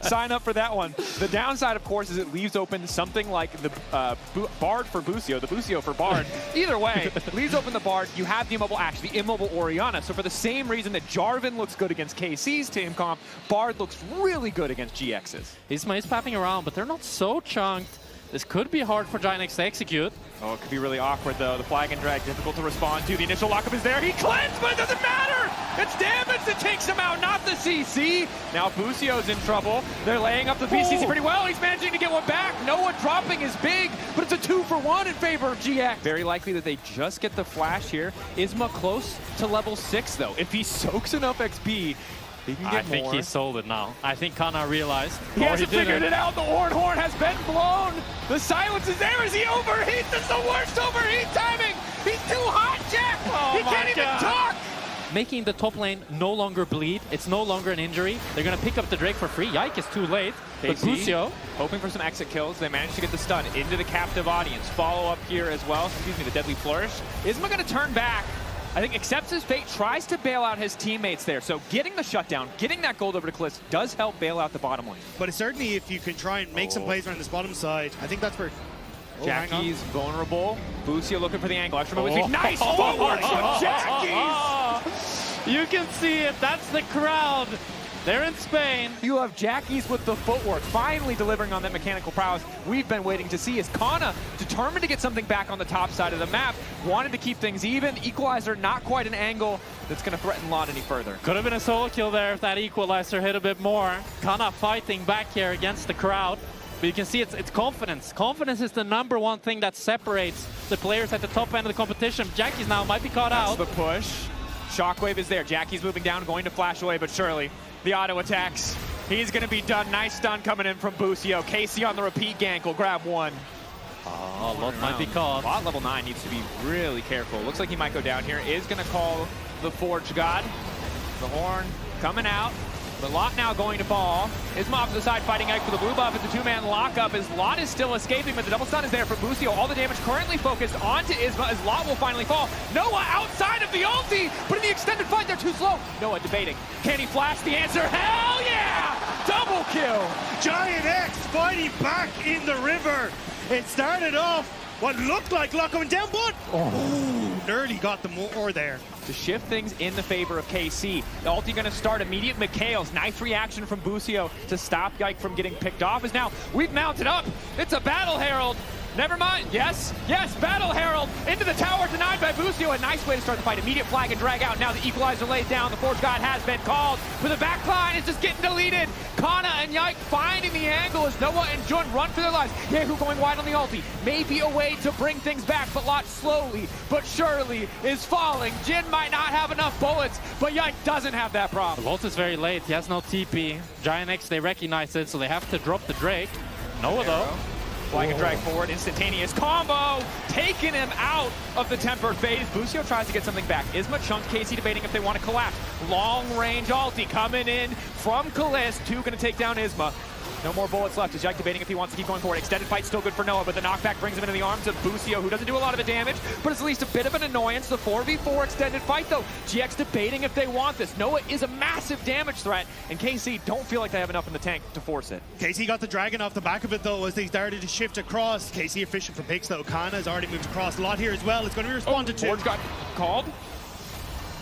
Sign up for that one. The downside, of course, is it leaves open something like the Bard for Busio, the Busio for Bard. Either way, leaves open the Bard. You have the immobile Ashe, the immobile Orianna. So for the same reason that Jarvan looks good against KC's team comp, Bard looks really good against GX's. He's papping around, but they're not so chunked. This could be hard for Giant X to execute. Oh, it could be really awkward, though. The flag and drag, difficult to respond to. The initial lockup is there. He cleansed, but it doesn't matter! It's damage that takes him out, not the CC. Now Busio's in trouble. They're laying up the BCC pretty well. He's managing to get one back. Noah dropping is big, but it's a 2-for-1 in favor of GX. Very likely that they just get the flash here. Isma close to level 6, though. If he soaks enough XP, he can get I think he sold it now. I think Kana realized. He hasn't figured it out. The horn has been blown. The silence is there as he overheats. That's the worst overheat timing. He's too hot, Jack. He can't even talk. Making the top lane no longer bleed. It's no longer an injury. They're going to pick up the Drake for free. Yike is too late. But Busio, hoping for some exit kills. They managed to get the stun into the captive audience. Follow up here as well. Excuse me, the deadly flourish. Isma going to turn back. I think accepts his fate, tries to bail out his teammates there. So getting the shutdown, getting that gold over to Kalist does help bail out the bottom lane. But it's certainly if you can try and make some plays around this bottom side, I think that's where... Jackie's vulnerable. Busio looking for the angle. Extra move. Nice footwork from Jackie's! You can see it. That's the crowd. They're in Spain. You have Jackie's with the footwork, finally delivering on that mechanical prowess we've been waiting to see. Is Kana determined to get something back on the top side of the map, wanted to keep things even. Equalizer, not quite an angle that's going to threaten Lot any further. Could have been a solo kill there if that Equalizer hit a bit more. Kana fighting back here against the crowd. But you can see it's confidence. Confidence is the #1 thing that separates the players at the top end of the competition. Jackie's now might be caught out. That's the push. Shockwave is there. Jackie's moving down, going to flash away, but surely the auto attacks. He's going to be done. Nice stun coming in from Busio. KC on the repeat gank will grab one. Oh, Lot might be caught. Lot level 9 needs to be really careful. Looks like he might go down here. Is going to call the Forge God. The horn coming out. But Lot now going to fall. Isma off to the side fighting Ike for the blue buff. It's a 2-man lockup as Lot is still escaping, but the double stun is there for Busio. All the damage currently focused onto Isma as Lot will finally fall. Noah outside of the ulti, but in the extended fight they're too slow. Noah debating. Can he flash? The answer, hell yeah! Double kill! Giant X fighting back in the river. It started off what looked like Lot going down, but nearly got the more there. To shift things in the favor of KC. The ulti going to start immediate McHale's. Nice reaction from Busio to stop Yike from getting picked off. As now we've mounted up. It's a Battle Herald. Never mind. Yes, Battle Herald into the tower, denied by Busio. A nice way to start the fight. Immediate flag and drag out. Now the Equalizer laid down. The Forge God has been called. But the backline is just getting deleted. Kana and Yike finding the angle as Noah and Jun run for their lives. Yehu going wide on the ulti. Maybe a way to bring things back, but Lot slowly but surely is falling. Jin might not have enough bullets, but Yike doesn't have that problem. Lot is very late. He has no TP. Giant X, they recognize it, so they have to drop the Drake. Noah, though. Flag and drag forward, instantaneous combo, taking him out of the tempered phase. Busio tries to get something back. Isma chunked KC debating if they want to collapse. Long range ulti coming in from Kalist. 2 going to take down Isma. No more bullets left. Is Yike debating if he wants to keep going forward. Extended fight still good for Noah, but the knockback brings him into the arms of Busio, who doesn't do a lot of the damage, but it's at least a bit of an annoyance. The 4v4 extended fight, though. GX debating if they want this. Noah is a massive damage threat, and KC don't feel like they have enough in the tank to force it. KC got the dragon off the back of it, though, as they started to shift across. KC efficient for picks, though. Kana has already moved across. Lot here as well. It's going to be responded to. Forge got called.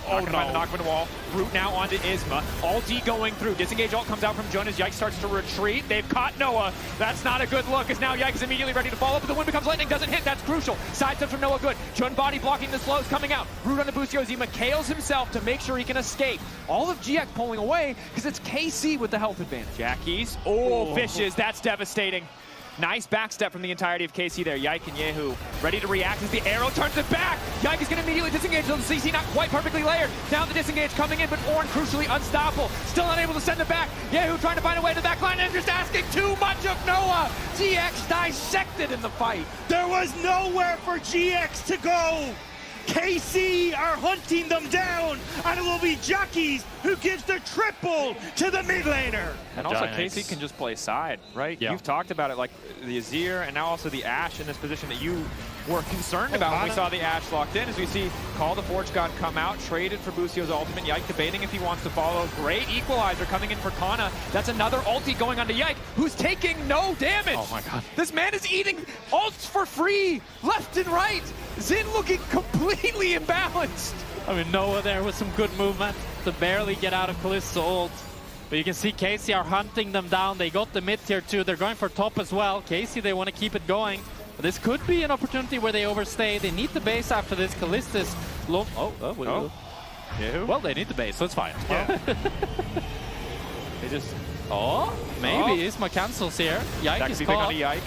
Not gonna find the knock him in the wall. Root now onto Isma. Ulti going through. Disengage ult comes out from Jun as Yike starts to retreat. They've caught Noah. That's not a good look as now Yike is immediately ready to follow up, but the wind becomes lightning. Doesn't hit. That's crucial. Side step from Noah good. Jun body blocking the slows coming out. Root on the Busio as he McHales himself to make sure he can escape. All of GX pulling away because it's KC with the health advantage. Jackie's. Oh, fishes. That's devastating. Nice backstep from the entirety of KC there. Yike and Yehu ready to react as the arrow turns it back. Yike is going to immediately disengage. The CC not quite perfectly layered. Now the disengage coming in, but Ornn crucially unstoppable. Still unable to send it back. Yehu trying to find a way to the back line and just asking too much of Noah. GX dissected in the fight. There was nowhere for GX to go. KC are hunting them down, and it will be Jackie's who gives the triple to the mid laner. And also KC can just play side, right? Yeah. You've talked about it, like the Azir and now also the Ashe in this position that you were concerned about when we saw the Ashe locked in. As we see Call the Forge God come out, traded for Busio's ultimate. Yike debating if he wants to follow. Great equalizer coming in for Kana. That's another ulti going onto Yike, who's taking no damage. Oh my god. This man is eating ults for free, left and right. Xin looking completely imbalanced. I mean, Noah there with some good movement to barely get out of Callisto's ult. But you can see KC are hunting them down. They got the mid tier too. They're going for top as well. KC, they want to keep it going. But this could be an opportunity where they overstay. They need the base after this. Callisto's low. Yeah. Well, they need the base, so it's fine. Yeah. They just... Maybe Isma cancels here. Yike is caught. On Yike.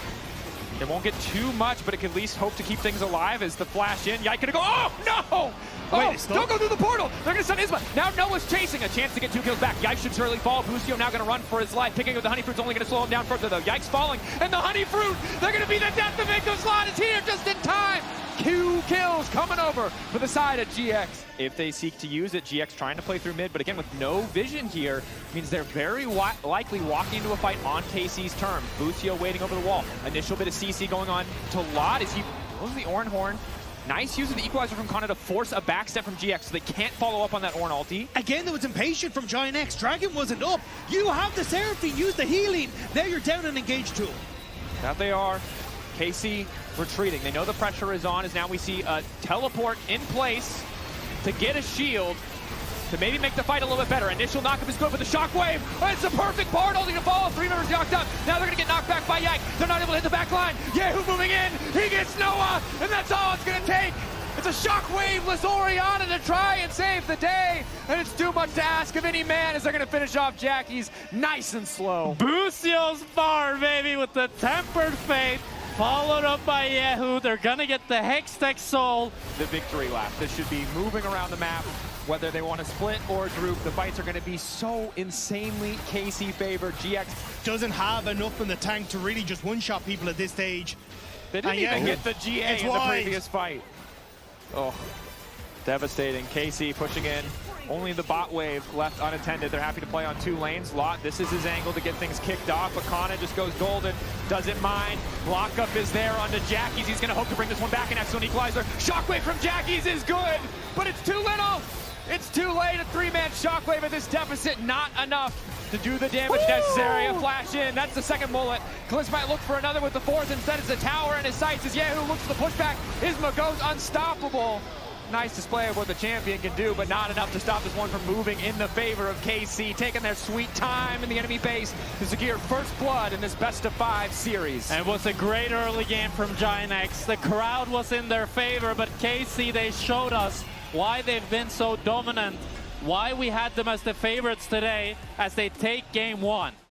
It won't get too much, but it could at least hope to keep things alive as the flash in. Yike gonna go, oh no! Wait, Don't go through the portal! They're gonna send Isma. Now Noah's chasing, a chance to get 2 kills back. Yike should surely fall. Busio now gonna run for his life. Picking up the Honey Fruit's only gonna slow him down further though. Yike's falling, and the Honey Fruit, they're gonna be the death of Victor Slot is here just in time! 2 kills coming over for the side of GX. If they seek to use it, GX trying to play through mid, but again with no vision here, means they're very likely walking into a fight on KC's terms. Busio waiting over the wall. Initial bit of CC going on to Lot as he throws the Ornn Horn. Nice use of the equalizer from Kana to force a backstep from GX so they can't follow up on that Ornn ulti. Again, there was impatient from Giant X. Dragon wasn't up. You have the Seraphine, use the healing. There you're down an engage tool. That they are. KC retreating. They know the pressure is on as now we see a teleport in place to get a shield to maybe make the fight a little bit better. Initial knockup is good with the shockwave. It's a perfect board holding to follow. 3 members knocked up. Now they're going to get knocked back by Yike. They're not able to hit the back line. Yahoo moving in. He gets Noah, and that's all it's going to take. It's a shockwaveless Orianna to try and save the day, and it's too much to ask of any man as they're going to finish off Jackie's nice and slow. Busio's bar, baby, with the Tempered Fate. Followed up by Yahoo. They're gonna get the Hextech Soul. The victory lap. This should be moving around the map, whether they want to split or group. The fights are going to be so insanely KC favored. GX doesn't have enough in the tank to really just one-shot people at this stage. They didn't even get the GA in the previous fight. Oh, devastating. KC pushing in. Only the bot wave left unattended. They're happy to play on 2 lanes. Lot, this is his angle to get things kicked off. But Kana just goes golden. Doesn't mind. Lockup is there onto Jackie's. He's going to hope to bring this one back. An excellent equalizer. Shockwave from Jackie's is good, but it's too little. It's too late. A 3-man shockwave at this deficit. Not enough to do the damage necessary. A flash in. That's the second bullet. Kliss might look for another with the 4th. Instead, it's a tower in his sights as Yahoo looks for the pushback. Isma goes unstoppable. Nice display of what the champion can do, but not enough to stop this one from moving in the favor of KC, taking their sweet time in the enemy base to secure first blood in this best-of-5 series. And it was a great early game from Giant X. The crowd was in their favor, but KC, they showed us why they've been so dominant, why we had them as the favorites today as they take game 1.